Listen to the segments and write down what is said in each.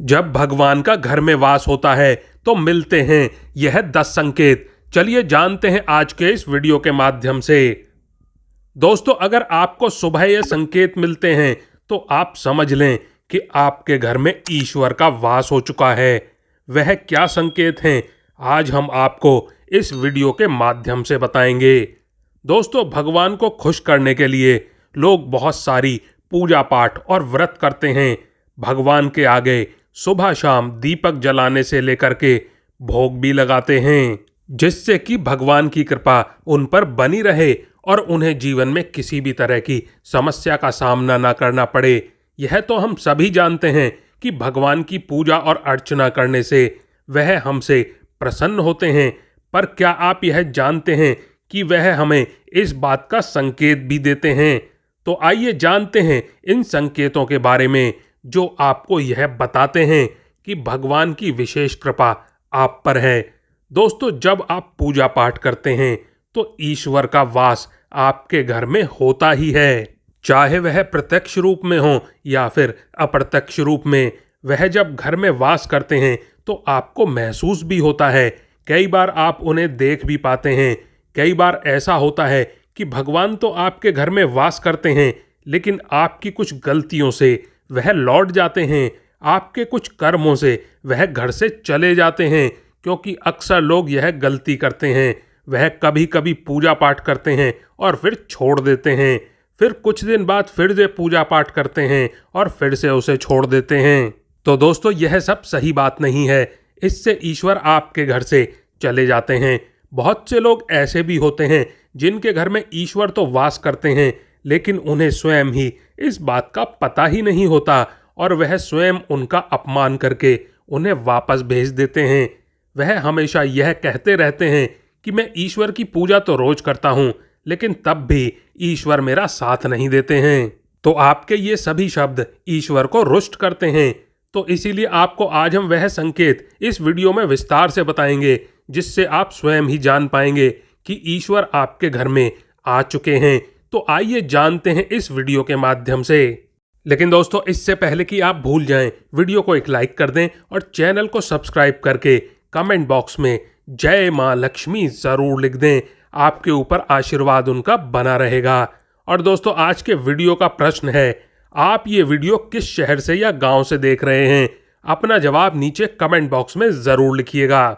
जब भगवान का घर में वास होता है तो मिलते हैं यह 10 संकेत। चलिए जानते हैं आज के इस वीडियो के माध्यम से। दोस्तों, अगर आपको सुबह ये संकेत मिलते हैं तो आप समझ लें कि आपके घर में ईश्वर का वास हो चुका है। वह क्या संकेत हैं, आज हम आपको इस वीडियो के माध्यम से बताएंगे। दोस्तों, भगवान को खुश करने के लिए लोग बहुत सारी पूजा पाठ और व्रत करते हैं। भगवान के आगे सुबह शाम दीपक जलाने से लेकर के भोग भी लगाते हैं, जिससे कि भगवान की कृपा उन पर बनी रहे और उन्हें जीवन में किसी भी तरह की समस्या का सामना ना करना पड़े। यह तो हम सभी जानते हैं कि भगवान की पूजा और अर्चना करने से वह हमसे प्रसन्न होते हैं, पर क्या आप यह जानते हैं कि वह हमें इस बात का संकेत भी देते हैं? तो आइए जानते हैं इन संकेतों के बारे में, जो आपको यह बताते हैं कि भगवान की विशेष कृपा आप पर है। दोस्तों, जब आप पूजा पाठ करते हैं तो ईश्वर का वास आपके घर में होता ही है, चाहे वह प्रत्यक्ष रूप में हो या फिर अप्रत्यक्ष रूप में। वह जब घर में वास करते हैं तो आपको महसूस भी होता है। कई बार आप उन्हें देख भी पाते हैं। कई बार ऐसा होता है कि भगवान तो आपके घर में वास करते हैं, लेकिन आपकी कुछ गलतियों से वह लौट जाते हैं। आपके कुछ कर्मों से वह घर से चले जाते हैं, क्योंकि अक्सर लोग यह गलती करते हैं। वह कभी कभी पूजा पाठ करते हैं और फिर छोड़ देते हैं, फिर कुछ दिन बाद फिर से पूजा पाठ करते हैं और फिर से उसे छोड़ देते हैं। तो दोस्तों, यह सब सही बात नहीं है। इससे ईश्वर आपके घर से चले जाते हैं। बहुत से लोग ऐसे भी होते हैं जिनके घर में ईश्वर तो वास करते हैं, लेकिन उन्हें स्वयं ही इस बात का पता ही नहीं होता और वह स्वयं उनका अपमान करके उन्हें वापस भेज देते हैं। वह हमेशा यह कहते रहते हैं कि मैं ईश्वर की पूजा तो रोज करता हूँ, लेकिन तब भी ईश्वर मेरा साथ नहीं देते हैं। तो आपके ये सभी शब्द ईश्वर को रुष्ट करते हैं। तो इसीलिए आपको आज हम वह संकेत इस वीडियो में विस्तार से बताएंगे, जिससे आप स्वयं ही जान पाएंगे कि ईश्वर आपके घर में आ चुके हैं। तो आइए जानते हैं इस वीडियो के माध्यम से। लेकिन दोस्तों, इससे पहले कि आप भूल जाएं, वीडियो को एक लाइक कर दें और चैनल को सब्सक्राइब करके कमेंट बॉक्स में जय मां लक्ष्मी जरूर लिख दें। आपके ऊपर आशीर्वाद उनका बना रहेगा। और दोस्तों, आज के वीडियो का प्रश्न है, आप ये वीडियो किस शहर से या गांव से देख रहे हैं? अपना जवाब नीचे कमेंट बॉक्स में जरूर लिखिएगा।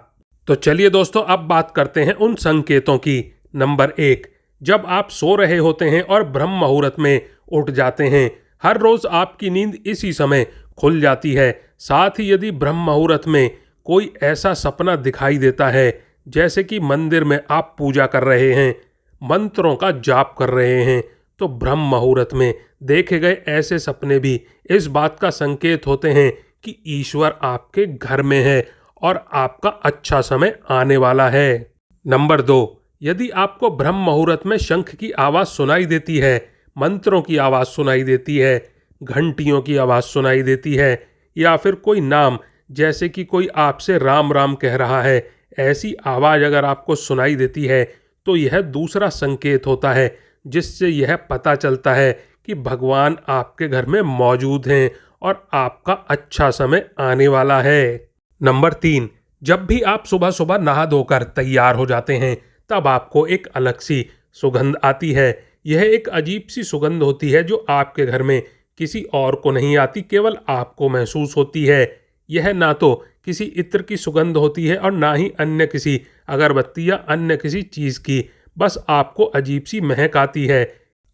तो चलिए दोस्तों, अब बात करते हैं उन संकेतों की। नंबर 1, जब आप सो रहे होते हैं और ब्रह्म मुहूर्त में उठ जाते हैं। हर रोज आपकी नींद इसी समय खुल जाती है। साथ ही यदि ब्रह्म मुहूर्त में कोई ऐसा सपना दिखाई देता है, जैसे कि मंदिर में आप पूजा कर रहे हैं, मंत्रों का जाप कर रहे हैं, तो ब्रह्म मुहूर्त में देखे गए ऐसे सपने भी इस बात का संकेत होते हैं कि ईश्वर आपके घर में है और आपका अच्छा समय आने वाला है। नंबर 2, यदि आपको ब्रह्म मुहूर्त में शंख की आवाज़ सुनाई देती है, मंत्रों की आवाज़ सुनाई देती है, घंटियों की आवाज़ सुनाई देती है, या फिर कोई नाम जैसे कि कोई आपसे राम राम कह रहा है, ऐसी आवाज़ अगर आपको सुनाई देती है, तो यह दूसरा संकेत होता है, जिससे यह पता चलता है कि भगवान आपके घर में मौजूद हैं और आपका अच्छा समय आने वाला है। नंबर 3, जब भी आप सुबह सुबह नहा धोकर तैयार हो जाते हैं, तब आपको एक अलग सी सुगंध आती है। यह एक अजीब सी सुगंध होती है जो आपके घर में किसी और को नहीं आती, केवल आपको महसूस होती है। यह ना तो किसी इत्र की सुगंध होती है और ना ही अन्य किसी अगरबत्ती या अन्य किसी चीज़ की, बस आपको अजीब सी महक आती है।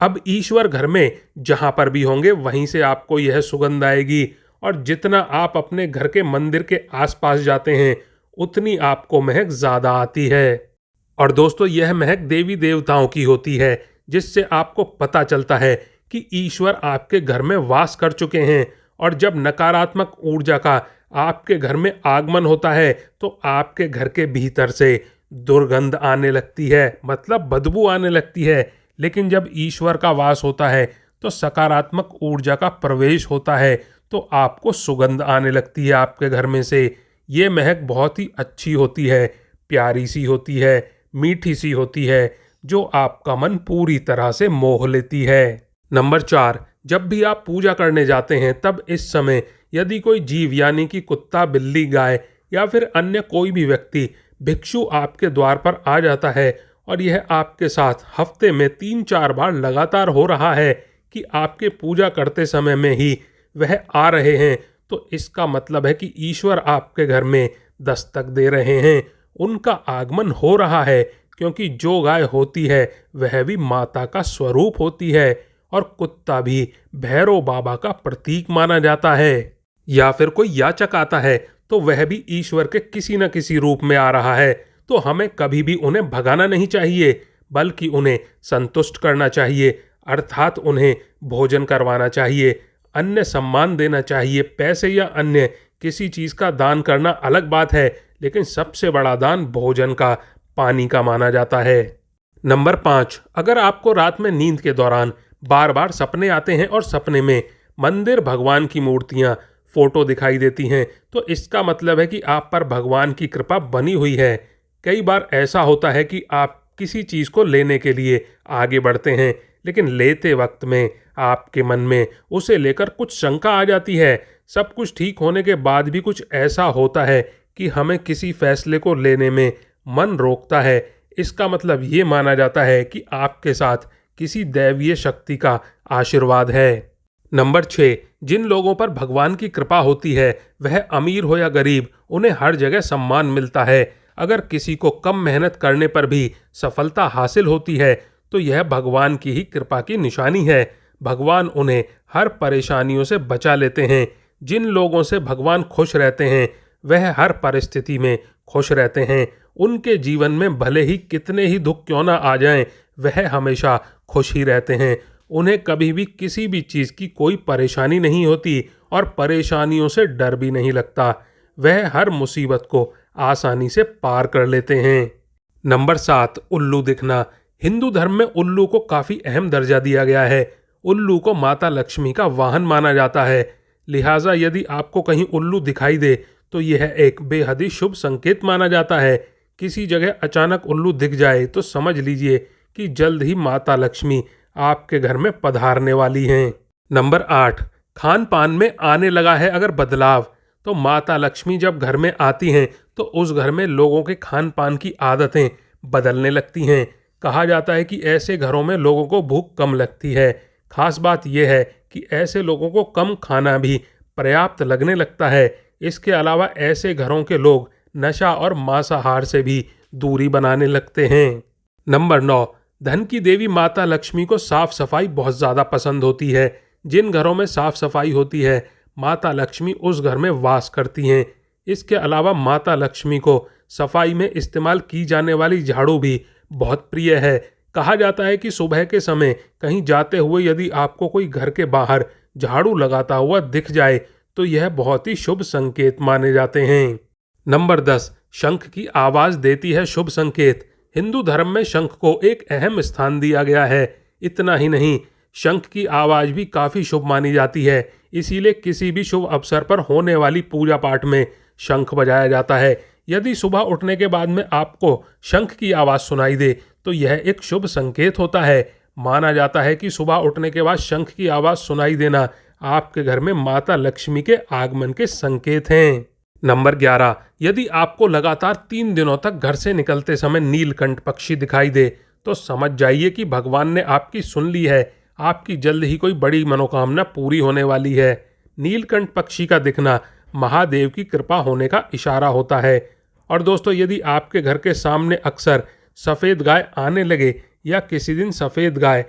अब ईश्वर घर में जहाँ पर भी होंगे वहीं से आपको यह सुगंध आएगी, और जितना आप अपने घर के मंदिर के आसपास जाते हैं उतनी आपको महक ज़्यादा आती है। और दोस्तों, यह महक देवी देवताओं की होती है, जिससे आपको पता चलता है कि ईश्वर आपके घर में वास कर चुके हैं। और जब नकारात्मक ऊर्जा का आपके घर में आगमन होता है तो आपके घर के भीतर से दुर्गंध आने लगती है, मतलब बदबू आने लगती है। लेकिन जब ईश्वर का वास होता है तो सकारात्मक ऊर्जा का प्रवेश होता है, तो आपको सुगंध आने लगती है आपके घर में से। ये महक बहुत ही अच्छी होती है, प्यारी सी होती है, मीठी सी होती है, जो आपका मन पूरी तरह से मोह लेती है। नंबर 4, जब भी आप पूजा करने जाते हैं तब इस समय यदि कोई जीव यानी कि कुत्ता, बिल्ली, गाय या फिर अन्य कोई भी व्यक्ति भिक्षु आपके द्वार पर आ जाता है और यह आपके साथ हफ्ते में 3-4 बार लगातार हो रहा है कि आपके पूजा करते समय में ही वह आ रहे हैं, तो इसका मतलब है कि ईश्वर आपके घर में दस्तक दे रहे हैं, उनका आगमन हो रहा है। क्योंकि जो गाय होती है वह भी माता का स्वरूप होती है और कुत्ता भी भैरव बाबा का प्रतीक माना जाता है। या फिर कोई याचक आता है तो वह भी ईश्वर के किसी न किसी रूप में आ रहा है, तो हमें कभी भी उन्हें भगाना नहीं चाहिए, बल्कि उन्हें संतुष्ट करना चाहिए, अर्थात उन्हें भोजन करवाना चाहिए, अन्य सम्मान देना चाहिए। पैसे या अन्य किसी चीज़ का दान करना अलग बात है, लेकिन सबसे बड़ा दान भोजन का, पानी का माना जाता है। नंबर 5, अगर आपको रात में नींद के दौरान बार बार सपने आते हैं और सपने में मंदिर, भगवान की मूर्तियाँ, फोटो दिखाई देती हैं, तो इसका मतलब है कि आप पर भगवान की कृपा बनी हुई है। कई बार ऐसा होता है कि आप किसी चीज़ को लेने के लिए आगे बढ़ते हैं, लेकिन लेते वक्त में आपके मन में उसे लेकर कुछ शंका आ जाती है। सब कुछ ठीक होने के बाद भी कुछ ऐसा होता है कि हमें किसी फैसले को लेने में मन रोकता है। इसका मतलब ये माना जाता है कि आपके साथ किसी दैवीय शक्ति का आशीर्वाद है। नंबर 6, जिन लोगों पर भगवान की कृपा होती है, वह अमीर हो या गरीब, उन्हें हर जगह सम्मान मिलता है। अगर किसी को कम मेहनत करने पर भी सफलता हासिल होती है, तो यह भगवान की ही कृपा की निशानी है। भगवान उन्हें हर परेशानियों से बचा लेते हैं। जिन लोगों से भगवान खुश रहते हैं, वह हर परिस्थिति में खुश रहते हैं। उनके जीवन में भले ही कितने ही दुख क्यों ना आ जाएं, वह हमेशा खुश ही रहते हैं। उन्हें कभी भी किसी भी चीज़ की कोई परेशानी नहीं होती और परेशानियों से डर भी नहीं लगता। वह हर मुसीबत को आसानी से पार कर लेते हैं। नंबर 7, उल्लू दिखना। हिंदू धर्म में उल्लू को काफ़ी अहम दर्जा दिया गया है। उल्लू को माता लक्ष्मी का वाहन माना जाता है। लिहाजा यदि आपको कहीं उल्लू दिखाई दे तो यह एक बेहद ही शुभ संकेत माना जाता है। किसी जगह अचानक उल्लू दिख जाए तो समझ लीजिए कि जल्द ही माता लक्ष्मी आपके घर में पधारने वाली हैं। नंबर 8, खान पान में आने लगा है अगर बदलाव, तो माता लक्ष्मी जब घर में आती हैं तो उस घर में लोगों के खान पान की आदतें बदलने लगती हैं। कहा जाता है कि ऐसे घरों में लोगों को भूख कम लगती है। खास बात यह है कि ऐसे लोगों को कम खाना भी पर्याप्त लगने लगता है। इसके अलावा ऐसे घरों के लोग नशा और मांसाहार से भी दूरी बनाने लगते हैं। नंबर 9, धन की देवी माता लक्ष्मी को साफ सफाई बहुत ज़्यादा पसंद होती है। जिन घरों में साफ सफाई होती है, माता लक्ष्मी उस घर में वास करती हैं। इसके अलावा माता लक्ष्मी को सफाई में इस्तेमाल की जाने वाली झाड़ू भी बहुत प्रिय है। कहा जाता है कि सुबह के समय कहीं जाते हुए यदि आपको कोई घर के बाहर झाड़ू लगाता हुआ दिख जाए तो यह बहुत ही शुभ संकेत माने जाते हैं। नंबर 10, शंख की आवाज़ देती है शुभ संकेत। हिंदू धर्म में शंख को एक अहम स्थान दिया गया है। इतना ही नहीं, शंख की आवाज़ भी काफ़ी शुभ मानी जाती है। इसीलिए किसी भी शुभ अवसर पर होने वाली पूजा पाठ में शंख बजाया जाता है। यदि सुबह उठने के बाद में आपको शंख की आवाज़ सुनाई दे तो यह एक शुभ संकेत होता है। माना जाता है कि सुबह उठने के बाद शंख की आवाज़ सुनाई देना आपके घर में माता लक्ष्मी के आगमन के संकेत हैं। नंबर 11, यदि आपको लगातार 3 दिनों तक घर से निकलते समय नीलकंठ पक्षी दिखाई दे तो समझ जाइए कि भगवान ने आपकी सुन ली है। आपकी जल्द ही कोई बड़ी मनोकामना पूरी होने वाली है। नीलकंठ पक्षी का दिखना महादेव की कृपा होने का इशारा होता है। और दोस्तों, यदि आपके घर के सामने अक्सर सफ़ेद गाय आने लगे या किसी दिन सफ़ेद गाय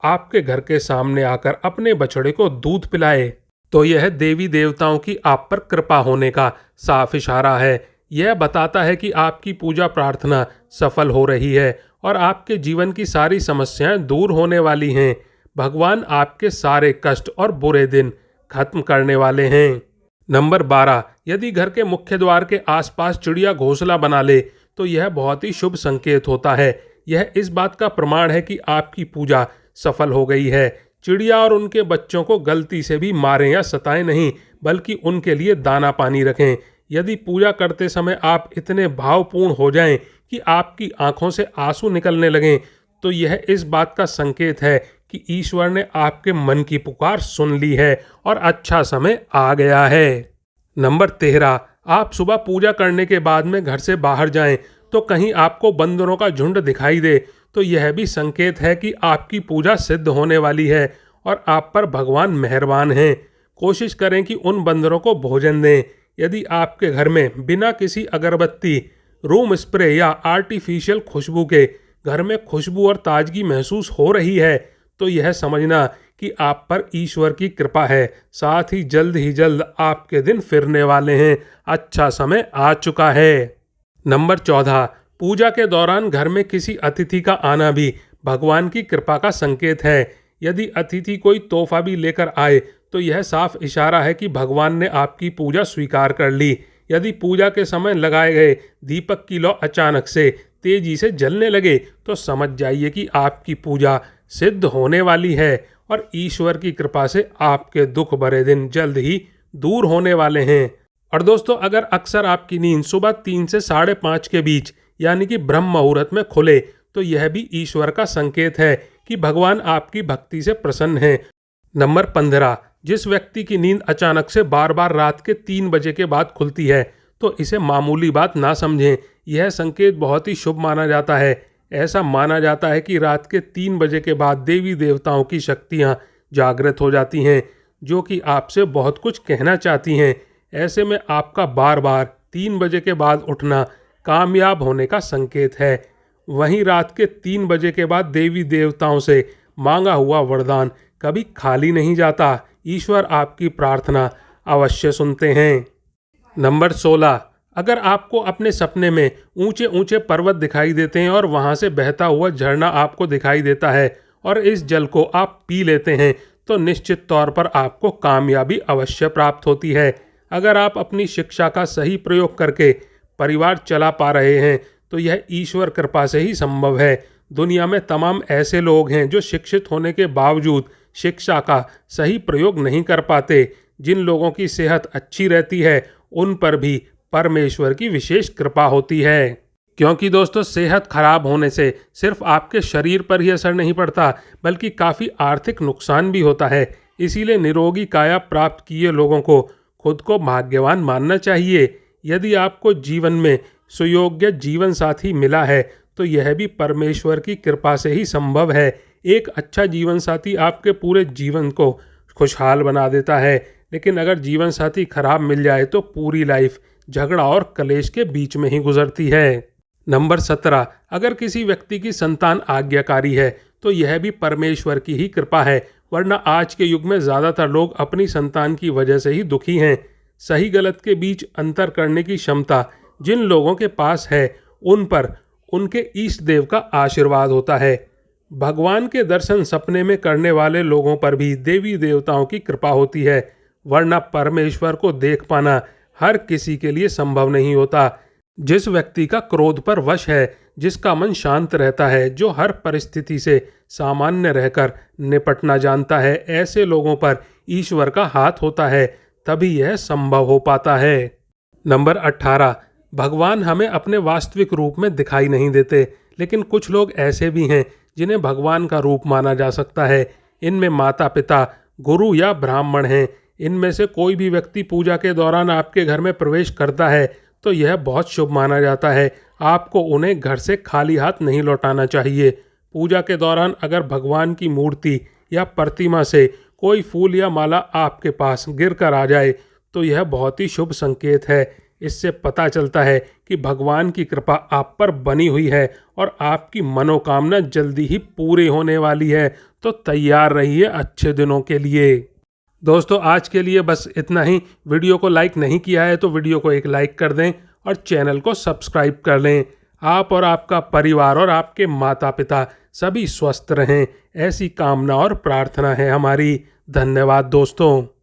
आपके घर के सामने आकर अपने बछड़े को दूध पिलाए तो यह देवी देवताओं की आप पर कृपा होने का साफ इशारा है। यह बताता है कि आपकी पूजा प्रार्थना सफल हो रही है और आपके जीवन की सारी समस्याएं दूर होने वाली हैं। भगवान आपके सारे कष्ट और बुरे दिन खत्म करने वाले हैं। नंबर 12, यदि घर के मुख्य द्वार के आसपास चिड़िया घोंसला बना ले तो यह बहुत ही शुभ संकेत होता है। यह इस बात का प्रमाण है कि आपकी पूजा सफल हो गई है। चिड़िया और उनके बच्चों को गलती से भी मारें या सताएं नहीं, बल्कि उनके लिए दाना पानी रखें। यदि पूजा करते समय आप इतने भावपूर्ण हो जाएं कि आपकी आंखों से आंसू निकलने लगें तो यह इस बात का संकेत है कि ईश्वर ने आपके मन की पुकार सुन ली है और अच्छा समय आ गया है। नंबर 13, आप सुबह पूजा करने के बाद में घर से बाहर जाएं तो कहीं आपको बंदरों का झुंड दिखाई दे तो यह भी संकेत है कि आपकी पूजा सिद्ध होने वाली है और आप पर भगवान मेहरबान हैं। कोशिश करें कि उन बंदरों को भोजन दें। यदि आपके घर में बिना किसी अगरबत्ती, रूम स्प्रे या आर्टिफिशियल खुशबू के घर में खुशबू और ताजगी महसूस हो रही है तो यह समझना कि आप पर ईश्वर की कृपा है। साथ ही जल्द आपके दिन फिरने वाले हैं। अच्छा समय आ चुका है। नंबर 14, पूजा के दौरान घर में किसी अतिथि का आना भी भगवान की कृपा का संकेत है। यदि अतिथि कोई तोहफा भी लेकर आए तो यह साफ इशारा है कि भगवान ने आपकी पूजा स्वीकार कर ली। यदि पूजा के समय लगाए गए दीपक की लौ अचानक से तेजी से जलने लगे तो समझ जाइए कि आपकी पूजा सिद्ध होने वाली है और ईश्वर की कृपा से आपके दुख भरे दिन जल्द ही दूर होने वाले हैं। और दोस्तों, अगर अक्सर आपकी नींद सुबह 3 से 5:30 के बीच यानी कि ब्रह्म मुहूर्त में खुले तो यह भी ईश्वर का संकेत है कि भगवान आपकी भक्ति से प्रसन्न हैं। नंबर 15, जिस व्यक्ति की नींद अचानक से बार बार रात के 3 बजे के बाद खुलती है तो इसे मामूली बात ना समझें। यह संकेत बहुत ही शुभ माना जाता है। ऐसा माना जाता है कि रात के 3 बजे के बाद देवी देवताओं की शक्तियाँ जागृत हो जाती हैं जो कि आपसे बहुत कुछ कहना चाहती हैं। ऐसे में आपका बार बार 3 बजे के बाद उठना कामयाब होने का संकेत है। वहीं रात के 3 बजे के बाद देवी देवताओं से मांगा हुआ वरदान कभी खाली नहीं जाता। ईश्वर आपकी प्रार्थना अवश्य सुनते हैं। नंबर 16, अगर आपको अपने सपने में ऊंचे ऊंचे पर्वत दिखाई देते हैं और वहां से बहता हुआ झरना आपको दिखाई देता है और इस जल को आप पी लेते हैं तो निश्चित तौर पर आपको कामयाबी अवश्य प्राप्त होती है। अगर आप अपनी शिक्षा का सही प्रयोग करके परिवार चला पा रहे हैं तो यह ईश्वर कृपा से ही संभव है। दुनिया में तमाम ऐसे लोग हैं जो शिक्षित होने के बावजूद शिक्षा का सही प्रयोग नहीं कर पाते। जिन लोगों की सेहत अच्छी रहती है उन पर भी परमेश्वर की विशेष कृपा होती है। क्योंकि दोस्तों, सेहत खराब होने से सिर्फ आपके शरीर पर ही असर नहीं पड़ता बल्कि काफ़ी आर्थिक नुकसान भी होता है। इसीलिए निरोगी काया प्राप्त किए लोगों को खुद को भाग्यवान मानना चाहिए। यदि आपको जीवन में सुयोग्य जीवन साथी मिला है तो यह भी परमेश्वर की कृपा से ही संभव है। एक अच्छा जीवन साथी आपके पूरे जीवन को खुशहाल बना देता है, लेकिन अगर जीवन साथी खराब मिल जाए तो पूरी लाइफ झगड़ा और कलेश के बीच में ही गुजरती है। नंबर 17, अगर किसी व्यक्ति की संतान आज्ञाकारी है तो यह भी परमेश्वर की ही कृपा है, वरना आज के युग में ज़्यादातर लोग अपनी संतान की वजह से ही दुखी हैं। सही गलत के बीच अंतर करने की क्षमता जिन लोगों के पास है उन पर उनके इष्ट देव का आशीर्वाद होता है। भगवान के दर्शन सपने में करने वाले लोगों पर भी देवी देवताओं की कृपा होती है, वरना परमेश्वर को देख पाना हर किसी के लिए संभव नहीं होता। जिस व्यक्ति का क्रोध पर वश है, जिसका मन शांत रहता है, जो हर परिस्थिति से सामान्य रहकर निपटना जानता है, ऐसे लोगों पर ईश्वर का हाथ होता है, तभी यह संभव हो पाता है। नंबर 18, भगवान हमें अपने वास्तविक रूप में दिखाई नहीं देते, लेकिन कुछ लोग ऐसे भी हैं जिन्हें भगवान का रूप माना जा सकता है। इनमें माता पिता, गुरु या ब्राह्मण हैं। इनमें से कोई भी व्यक्ति पूजा के दौरान आपके घर में प्रवेश करता है तो यह बहुत शुभ माना जाता है। आपको उन्हें घर से खाली हाथ नहीं लौटाना चाहिए। पूजा के दौरान अगर भगवान की मूर्ति या प्रतिमा से कोई फूल या माला आपके पास गिर कर आ जाए तो यह बहुत ही शुभ संकेत है। इससे पता चलता है कि भगवान की कृपा आप पर बनी हुई है और आपकी मनोकामना जल्दी ही पूरी होने वाली है। तो तैयार रहिए अच्छे दिनों के लिए। दोस्तों, आज के लिए बस इतना ही। वीडियो को लाइक नहीं किया है तो वीडियो को एक लाइक कर दें और चैनल को सब्सक्राइब कर लें। आप और आपका परिवार और आपके माता पिता सभी स्वस्थ रहें, ऐसी कामना और प्रार्थना है हमारी। धन्यवाद दोस्तों।